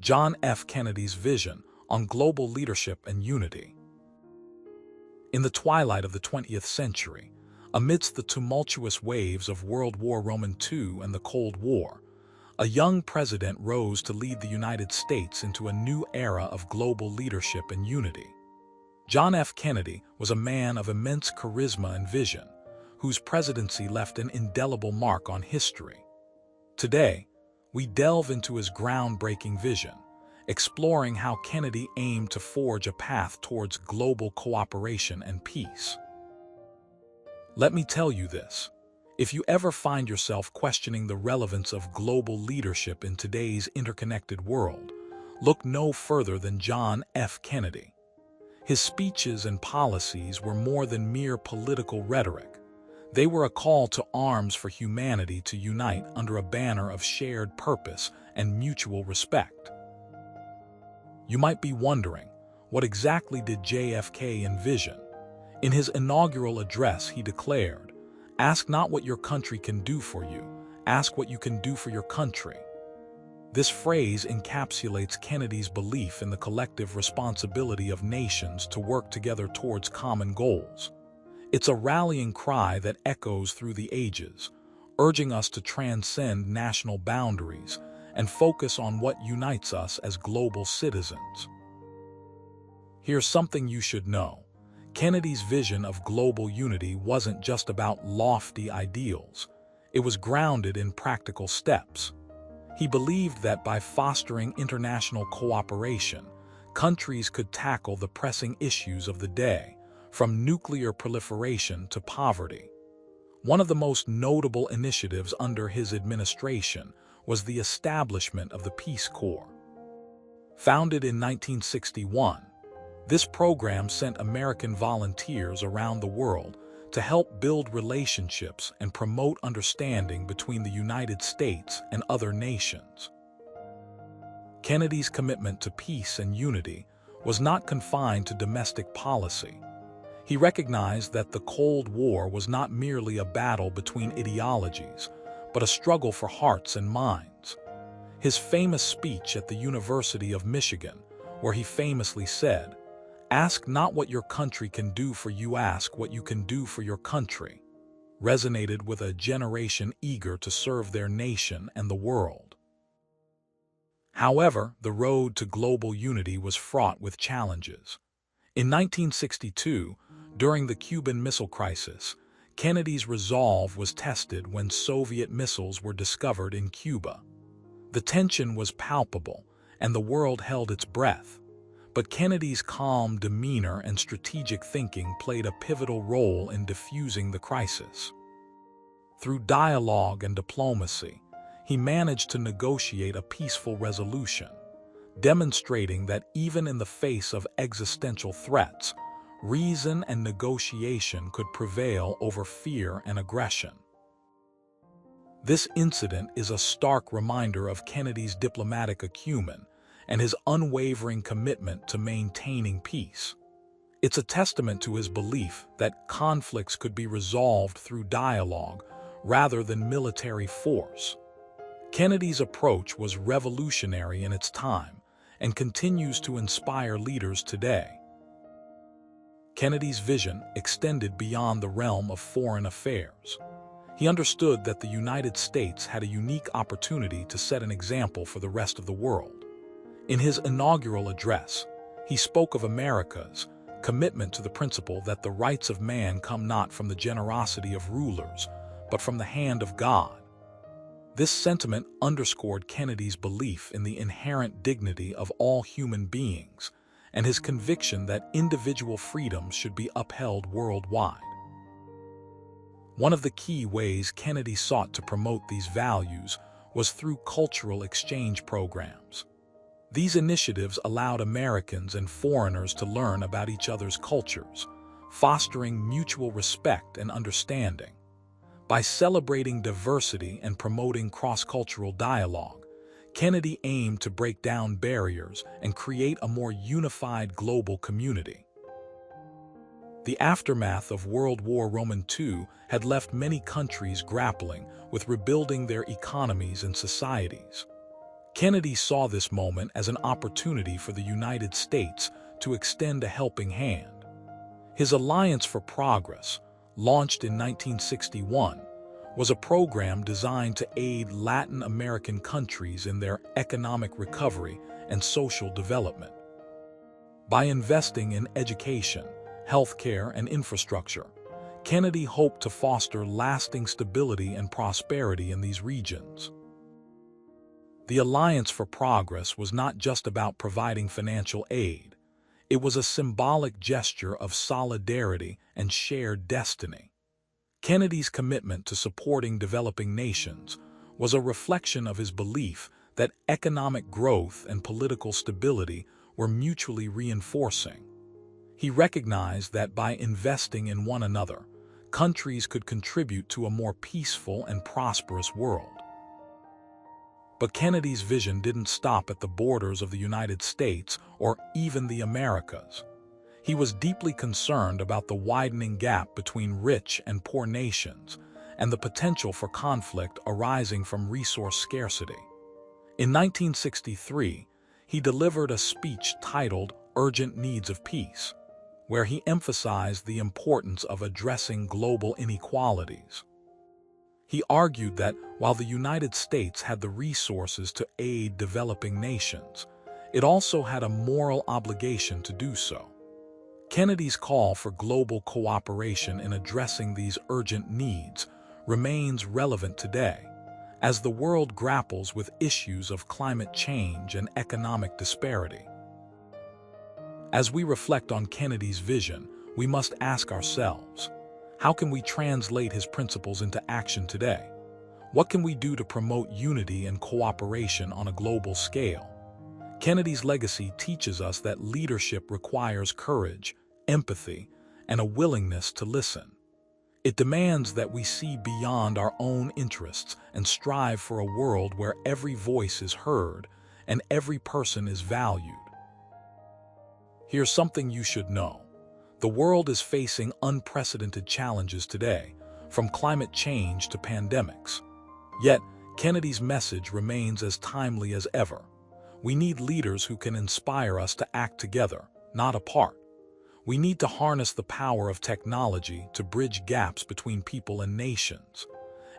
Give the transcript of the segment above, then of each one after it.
John F. Kennedy's vision on global leadership and unity. In the twilight of the 20th century, amidst the tumultuous waves of World War II and the Cold War, a young president rose to lead the United States into a new era of global leadership and unity. John F. Kennedy was a man of immense charisma and vision, whose presidency left an indelible mark on history. Today, we delve into his groundbreaking vision, exploring how Kennedy aimed to forge a path towards global cooperation and peace. Let me tell you this: if you ever find yourself questioning the relevance of global leadership in today's interconnected world, look no further than John F. Kennedy. His speeches and policies were more than mere political rhetoric. They were a call to arms for humanity to unite under a banner of shared purpose and mutual respect. You might be wondering, what exactly did JFK envision? In his inaugural address, he declared, "Ask not what your country can do for you, ask what you can do for your country." This phrase encapsulates Kennedy's belief in the collective responsibility of nations to work together towards common goals. It's a rallying cry that echoes through the ages, urging us to transcend national boundaries and focus on what unites us as global citizens. Here's something you should know. Kennedy's vision of global unity wasn't just about lofty ideals. It was grounded in practical steps. He believed that by fostering international cooperation, countries could tackle the pressing issues of the day, from nuclear proliferation to poverty. One of the most notable initiatives under his administration was the establishment of the Peace Corps. Founded in 1961, this program sent American volunteers around the world to help build relationships and promote understanding between the United States and other nations. Kennedy's commitment to peace and unity was not confined to domestic policy. He recognized that the Cold War was not merely a battle between ideologies, but a struggle for hearts and minds. His famous speech at the University of Michigan, where he famously said, "Ask not what your country can do for you, ask what you can do for your country," resonated with a generation eager to serve their nation and the world. However, the road to global unity was fraught with challenges. In 1962, during the Cuban Missile Crisis, Kennedy's resolve was tested when Soviet missiles were discovered in Cuba. The tension was palpable, and the world held its breath. But Kennedy's calm demeanor and strategic thinking played a pivotal role in diffusing the crisis. Through dialogue and diplomacy, he managed to negotiate a peaceful resolution, demonstrating that even in the face of existential threats, reason and negotiation could prevail over fear and aggression. This incident is a stark reminder of Kennedy's diplomatic acumen and his unwavering commitment to maintaining peace. It's a testament to his belief that conflicts could be resolved through dialogue rather than military force. Kennedy's approach was revolutionary in its time and continues to inspire leaders today. Kennedy's vision extended beyond the realm of foreign affairs. He understood that the United States had a unique opportunity to set an example for the rest of the world. In his inaugural address, he spoke of America's commitment to the principle that the rights of man come not from the generosity of rulers, but from the hand of God. This sentiment underscored Kennedy's belief in the inherent dignity of all human beings and his conviction that individual freedoms should be upheld worldwide. One of the key ways Kennedy sought to promote these values was through cultural exchange programs. These initiatives allowed Americans and foreigners to learn about each other's cultures, fostering mutual respect and understanding. By celebrating diversity and promoting cross-cultural dialogue, Kennedy aimed to break down barriers and create a more unified global community. The aftermath of World War II had left many countries grappling with rebuilding their economies and societies. Kennedy saw this moment as an opportunity for the United States to extend a helping hand. His Alliance for Progress, launched in 1961, was a program designed to aid Latin American countries in their economic recovery and social development. By investing in education, healthcare, and infrastructure, Kennedy hoped to foster lasting stability and prosperity in these regions. The Alliance for Progress was not just about providing financial aid. It was a symbolic gesture of solidarity and shared destiny. Kennedy's commitment to supporting developing nations was a reflection of his belief that economic growth and political stability were mutually reinforcing. He recognized that by investing in one another, countries could contribute to a more peaceful and prosperous world. But Kennedy's vision didn't stop at the borders of the United States or even the Americas. He was deeply concerned about the widening gap between rich and poor nations and the potential for conflict arising from resource scarcity. In 1963, he delivered a speech titled Urgent Needs of Peace, where he emphasized the importance of addressing global inequalities. He argued that while the United States had the resources to aid developing nations, it also had a moral obligation to do so. Kennedy's call for global cooperation in addressing these urgent needs remains relevant today, as the world grapples with issues of climate change and economic disparity. As we reflect on Kennedy's vision, we must ask ourselves, how can we translate his principles into action today? What can we do to promote unity and cooperation on a global scale? Kennedy's legacy teaches us that leadership requires courage, empathy, and a willingness to listen. It demands that we see beyond our own interests and strive for a world where every voice is heard and every person is valued. Here's something you should know. The world is facing unprecedented challenges today, from climate change to pandemics. Yet, Kennedy's message remains as timely as ever. We need leaders who can inspire us to act together, not apart. We need to harness the power of technology to bridge gaps between people and nations.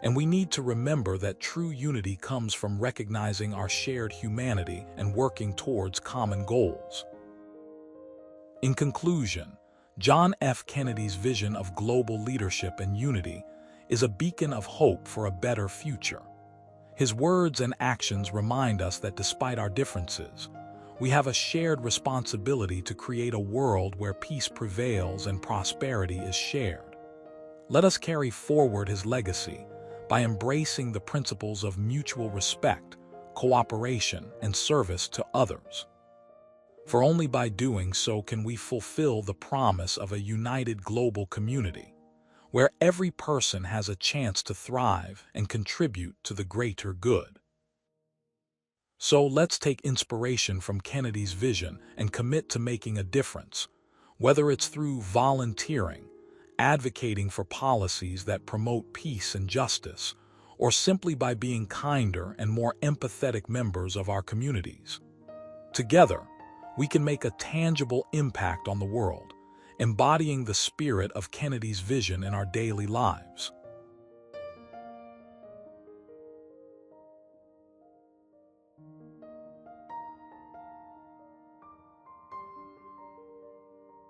And we need to remember that true unity comes from recognizing our shared humanity and working towards common goals. In conclusion, John F. Kennedy's vision of global leadership and unity is a beacon of hope for a better future. His words and actions remind us that despite our differences, we have a shared responsibility to create a world where peace prevails and prosperity is shared. Let us carry forward his legacy by embracing the principles of mutual respect, cooperation, and service to others. For only by doing so can we fulfill the promise of a united global community, where every person has a chance to thrive and contribute to the greater good. So let's take inspiration from Kennedy's vision and commit to making a difference, whether it's through volunteering, advocating for policies that promote peace and justice, or simply by being kinder and more empathetic members of our communities. Together, we can make a tangible impact on the world, embodying the spirit of Kennedy's vision in our daily lives.